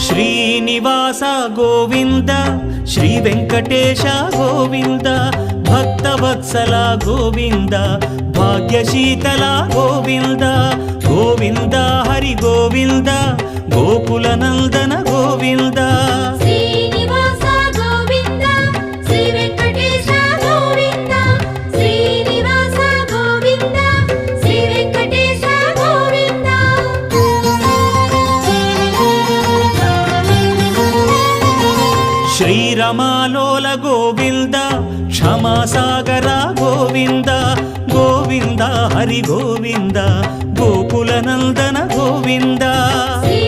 Srinivasa Govinda Shri Venkatesha Govinda Bhaktavatsala Govinda భాగ్యశీతల Govinda Govinda Hari Govinda Gokula Nandana Govinda Srinivasa Govinda Shri Venkatesha Govinda Srinivasa Govinda Shri Venkatesha Govinda శ్రీరమాలోల Govinda క్షమాసాగర Govinda Govinda Hari Govinda Gokula Nandana Govinda Shri